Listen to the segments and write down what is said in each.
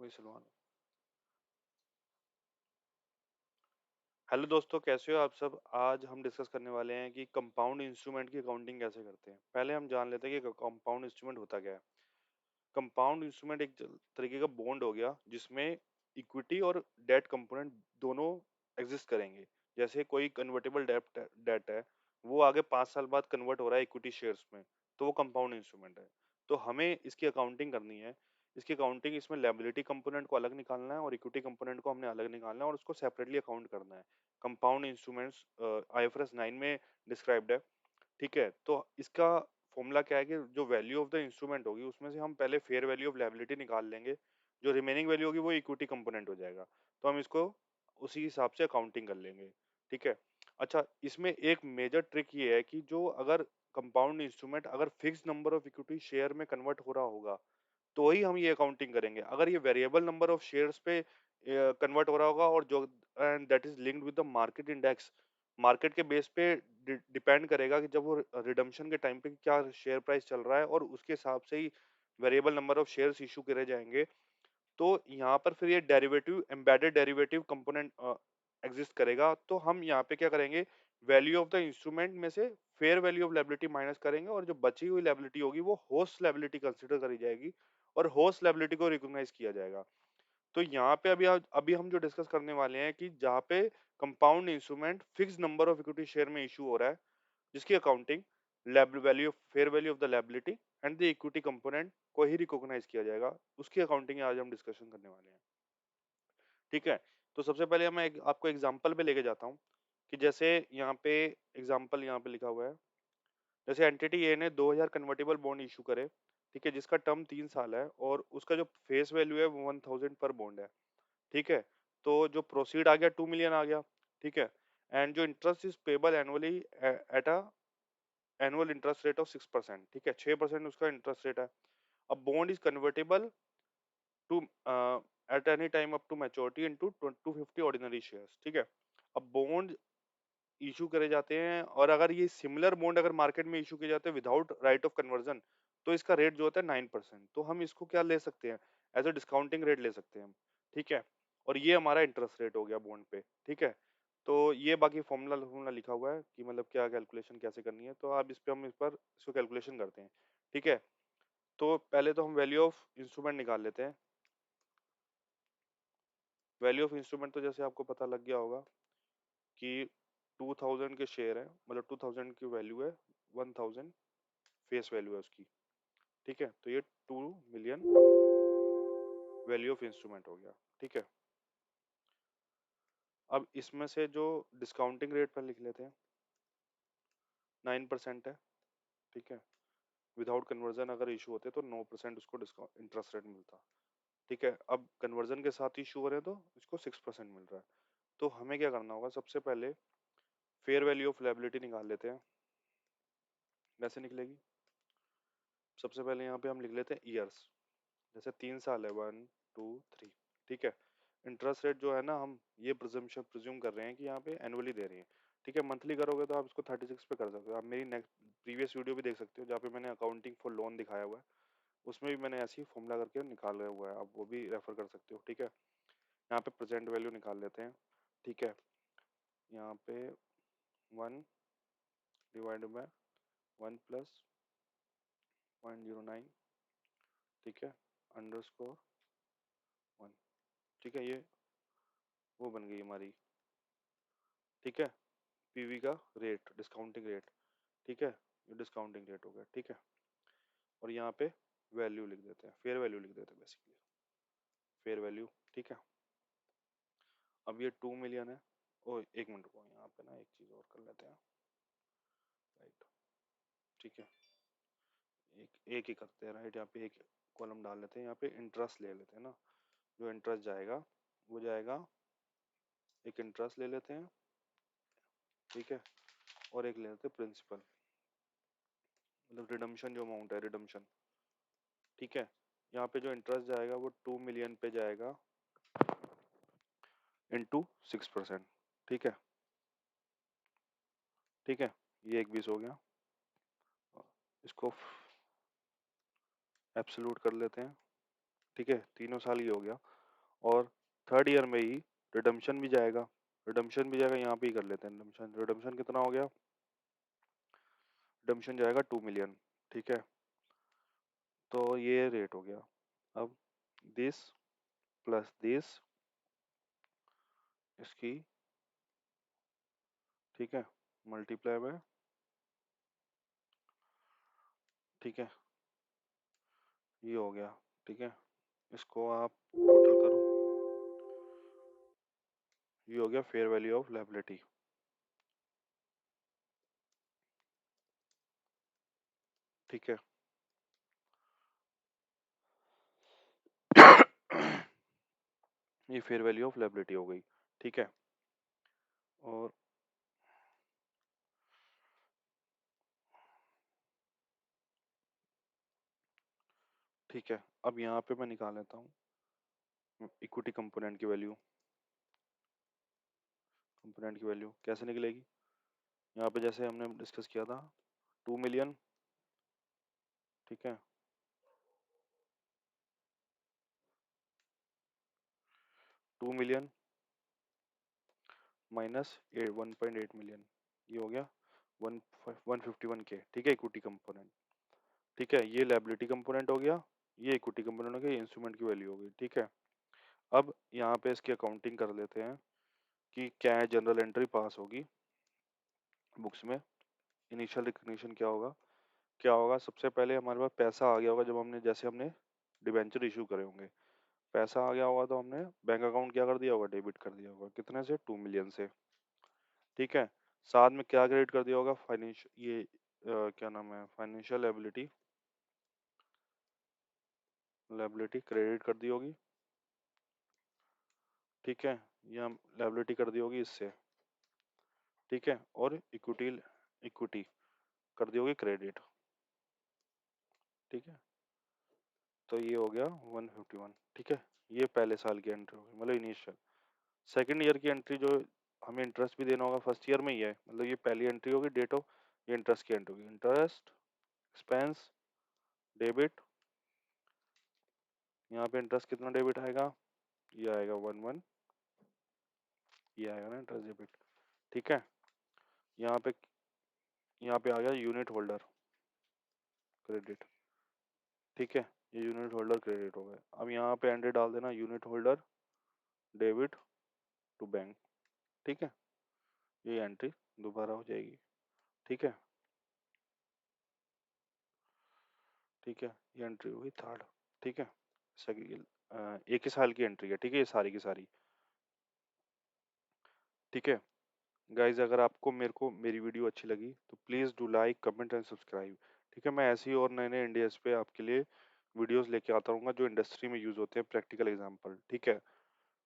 वही सलमान। हेलो दोस्तों, कैसे हो आप सब। आज हम डिस्कस करने वाले हैं कि कंपाउंड इंस्ट्रूमेंट की अकाउंटिंग कैसे करते हैं। पहले हम जान लेते हैं कि कंपाउंड इंस्ट्रूमेंट होता क्या है। कंपाउंड इंस्ट्रूमेंट एक तरीके का बॉन्ड हो गया जिसमें इक्विटी और डेट कंपोनेंट दोनों एग्जिस्ट करेंगे। जैसे कोई कन्वर्टेबल डेट डेट है, वो आगे 5 साल बाद कन्वर्ट हो रहा है इक्विटी शेयर्स में, तो वो कंपाउंड इंस्ट्रूमेंट है। तो हमें इसकी अकाउंटिंग करनी है। इसकी अकाउंटिंग, इसमें लायबिलिटी कंपोनेंट को अलग निकालना है और इक्विटी कंपोनेंट को हमने अलग निकालना है और उसको सेपरेटली अकाउंट करना है। कंपाउंड इंस्ट्रूमेंट्स आईएफआरएस 9 में डिस्क्राइब्ड है। ठीक है, तो इसका फॉर्मूला क्या है कि जो वैल्यू ऑफ द इंस्ट्रूमेंट होगी उसमें से हम पहले फेयर वैल्यू ऑफ लायबिलिटी निकाल लेंगे। जो रिमेनिंग वैल्यू होगी वो इक्विटी कंपोनेंट हो जाएगा। तो हम इसको उसी हिसाब से अकाउंटिंग कर लेंगे। ठीक है। अच्छा, इसमें एक मेजर ट्रिक ये है कि जो अगर कंपाउंड इंस्ट्रूमेंट अगर fix number of equity share में कन्वर्ट हो रहा होगा तो ही हम ये अकाउंटिंग करेंगे। अगर ये वेरिएबल नंबर ऑफ शेयर्स पे कन्वर्ट हो रहा होगा और जो and that is linked with the market index, market के बेस पे डिपेंड करेगा कि जब वो रिडम्पशन के टाइम पे क्या शेयर प्राइस चल रहा है और उसके हिसाब से ही variable number of shares issue करे जाएंगे। तो यहाँ पर फिर ये derivative, embedded derivative component exist करेगा। तो हम यहाँ पे क्या करेंगे, वैल्यू ऑफ द इंस्ट्रूमेंट में से fair value of liability minus करेंगे और जो बची हुई लायबिलिटी होगी वो होस्ट लायबिलिटी कंसिडर करी जाएगी और होस्ट लायबिलिटी को रिकॉग्नाइज किया जाएगा। तो यहाँ पे अभी हम जो डिस्कस करने वाले हैं कि जहाँ पे compound instrument fix number of equity share में इशू हो रहा है, जिसकी accounting value, fair value of the liability and the equity component को ही रिकॉग्नाइज किया जाएगा, उसकी अकाउंटिंग आज हम डिस्कशन करने वाले हैं। ठीक है। तो सबसे पहले मैं आपको एग्जांपल पे लेके जाता हूँ कि जैसे यहाँ पे एग्जांपल यहाँ पे लिखा हुआ है। जैसे एंटिटी ए ने 2000 कन्वर्टेबल बॉन्ड इशू करे, ठीक है, जिसका टर्म 3 साल है और उसका जो फेस वैल्यू है वो 1000 पर बॉन्ड है। ठीक है। तो जो प्रोसीड आ गया 2 मिलियन आ गया। ठीक है। एंड जो interest is payable annually at a annual interest rate of 6%। ठीक है, 6% उसका इंटरेस्ट रेट है। अब bond is convertible to at any time up to maturity into 250 ordinary shares. ठीक है। अब बॉन्ड इशू करे जाते हैं और अगर ये सिमिलर बॉन्ड अगर मार्केट में इशू किए जाते हैं विदाउट राइट ऑफ कन्वर्जन, तो इसका रेट जो होता है 9%। तो हम इसको क्या ले सकते हैं, एज अ डिस्काउंटिंग रेट ले सकते हैं हम। ठीक है। और ये हमारा इंटरेस्ट रेट हो गया बॉन्ड पे। ठीक है। तो ये बाकी फॉर्मूला फॉर्मूला लिखा हुआ है कि मतलब क्या कैलकुलेशन कैसे करनी है, तो आप इस पर इसको कैलकुलेशन करते हैं। ठीक है। तो पहले तो हम वैल्यू ऑफ इंस्ट्रूमेंट निकाल लेते हैं। वैल्यू ऑफ इंस्ट्रूमेंट तो जैसे आपको पता लग गया होगा कि 2000 के शेयर है, मतलब 2000 की वैल्यू है, 1000 फेस वैल्यू है उसकी। ठीक है। तो ये 2 मिलियन वैल्यू ऑफ इंस्ट्रूमेंट हो गया। ठीक है। अब इसमें से जो डिस्काउंटिंग रेट पर लिख लेते हैं, 9% है। ठीक है। विदाउट कन्वर्जन अगर इशू होते तो 9% उसको डिस्काउंट इंटरेस्ट रेट मिलता। ठीक है। अब कन्वर्जन के साथ इशू हो रहे हैं तो इसको 6% मिल रहा है। तो हमें क्या करना होगा, सबसे पहले फेयर वैल्यू ऑफ लायबिलिटी निकाल लेते हैं। कैसे निकलेगी, सबसे पहले यहाँ पे हम लिख लेते हैं ईयर्स। जैसे 3 साल है, 1 2 3। ठीक है। इंटरेस्ट रेट जो है ना, हम ये प्रिज्यूम कर रहे हैं कि यहाँ पे एनुअली दे रही है। ठीक है। मंथली करोगे तो आप इसको 36 पे कर सकते हो। आप मेरी नेक्स्ट प्रीवियस वीडियो भी देख सकते हो जहाँ पे मैंने अकाउंटिंग फॉर लोन दिखाया हुआ है, उसमें भी मैंने ऐसे ही फॉर्मूला करके निकाला हुआ है, आप वो भी रेफर कर सकते हो। ठीक है। यहाँ पे प्रेजेंट वैल्यू निकाल लेते हैं। ठीक है। यहाँ पे 1/1+0.09। ठीक है, _1। ठीक है, ये वो बन गई हमारी। ठीक है, पीवी का रेट, डिस्काउंटिंग रेट। ठीक है, ये डिस्काउंटिंग रेट हो गया। ठीक है। और यहाँ पे वैल्यू लिख देते हैं, फेयर वैल्यू लिख देते हैं बेसिकली, फेयर वैल्यू। ठीक है। अब ये 2 मिलियन है। ओ एक मिनट को, यहाँ पे ना एक चीज़ और कर लेते हैं। राइट। ठीक है। एक एक ही करते हैं। राइट, यहाँ पे एक कॉलम डाल लेते हैं। यहाँ पे इंटरेस्ट ले लेते हैं ना, जो इंटरेस्ट जाएगा वो जाएगा, एक इंटरेस्ट ले लेते हैं। ठीक है। और एक ले लेते हैं प्रिंसिपल, मतलब रिडम्शन, जो अमाउंट है रिडम्शन। ठीक है। यहाँ पे जो इंटरेस्ट जाएगा वो 2 मिलियन पे जाएगा इंटू 6%। ठीक है। ठीक है, ये एक 20 हो गया। इसको एब्सोल्यूट कर लेते हैं। ठीक है, तीनों साल ही हो गया। और थर्ड ईयर में ही रिडम्पशन भी जाएगा। रिडम्पशन भी जाएगा, यहाँ पे ही कर लेते हैं रिडम्पशन। रिडम्पशन कितना हो गया? रिडम्पशन जाएगा 2 मिलियन। ठीक है, तो ये रेट हो गया। अब दिस प्लस दिस, इसकी, ठीक है, मल्टीप्लाई में, ठीक है, ये हो गया। ठीक है, इसको आप टोटल करो, ये हो गया फेयर वैल्यू ऑफ लायबिलिटी। ठीक है ये फेयर वैल्यू ऑफ लायबिलिटी हो गई। ठीक है, और ठीक है, अब यहाँ पे मैं निकाल लेता हूँ इक्विटी कंपोनेंट की वैल्यू। कंपोनेंट की वैल्यू कैसे निकलेगी? यहाँ पे जैसे हमने डिस्कस किया था 2 मिलियन। ठीक है, 2 मिलियन माइनस 1.8 मिलियन, ये हो गया 151K। ठीक है, इक्विटी कंपोनेंट। ठीक है, ये लायबिलिटी कंपोनेंट हो गया, ये इक्विटी कंपोनेंट हो गया, ये इंस्ट्रूमेंट की वैल्यू हो गई। ठीक है, अब यहाँ पे इसकी अकाउंटिंग कर लेते हैं कि क्या है जनरल एंट्री पास होगी बुक्स में। इनिशियल रिकग्निशन क्या होगा? क्या होगा, सबसे पहले हमारे पास पैसा आ गया होगा जब हमने, जैसे हमने डिबेंचर इशू करे होंगे, पैसा आ गया होगा तो हमने बैंक अकाउंट क्या कर दिया होगा? डेबिट कर दिया होगा। कितने से? 2 मिलियन से। ठीक है, साथ में क्या क्रेडिट कर दिया होगा? फाइनेंशियल, ये क्या नाम है, फाइनेंशियल एबिलिटी, लायबिलिटी क्रेडिट कर दी होगी। ठीक है, ये हम लायबिलिटी कर दी होगी इससे। ठीक है, और इक्विटी, इक्विटी कर दी होगी क्रेडिट। ठीक है, तो ये हो गया 151। ठीक है, ये पहले साल की एंट्री होगी, मतलब इनिशियल। सेकंड ईयर की एंट्री जो हमें इंटरेस्ट भी देना होगा फर्स्ट ईयर में ही है, मतलब ये पहली एंट्री होगी, डेट ऑफ, ये इंटरेस्ट की एंट्री होगी। इंटरेस्ट एक्सपेंस डेबिट, यहाँ पे इंटरेस्ट कितना डेबिट आएगा? ये आएगा 11, ये आएगा ना इंटरेस्ट डेबिट। ठीक है, यहाँ पे, यहाँ पे आ गया यूनिट होल्डर क्रेडिट। ठीक है, ये यूनिट होल्डर क्रेडिट हो गए। अब यहाँ पे एंट्री डाल देना, unit holder debit to bank. ठीक है, ये एंट्री दोबारा हो जाएगी। ठीक है, ठीक है, ये एंट्री होगी थर्ड। ठीक है, एक ही साल की एंट्री है। ठीक है, ये सारी की सारी। ठीक है गाइज, अगर आपको मेरे को मेरी वीडियो अच्छी लगी तो please do like comment and subscribe. ठीक है, मैं ऐसे ही और नए नए इंडियाज पे आपके लिए वीडियोस लेके आता रहूँगा जो इंडस्ट्री में यूज़ होते हैं, प्रैक्टिकल एग्जांपल। ठीक है,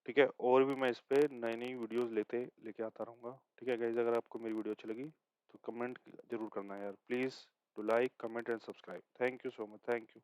ठीक है, और भी मैं इस पे नई नई वीडियोस लेके आता रहूँगा। ठीक है गाइज, अगर आपको मेरी वीडियो अच्छी लगी तो कमेंट जरूर करना यार, please do like comment and subscribe. Thank you so much, thank you.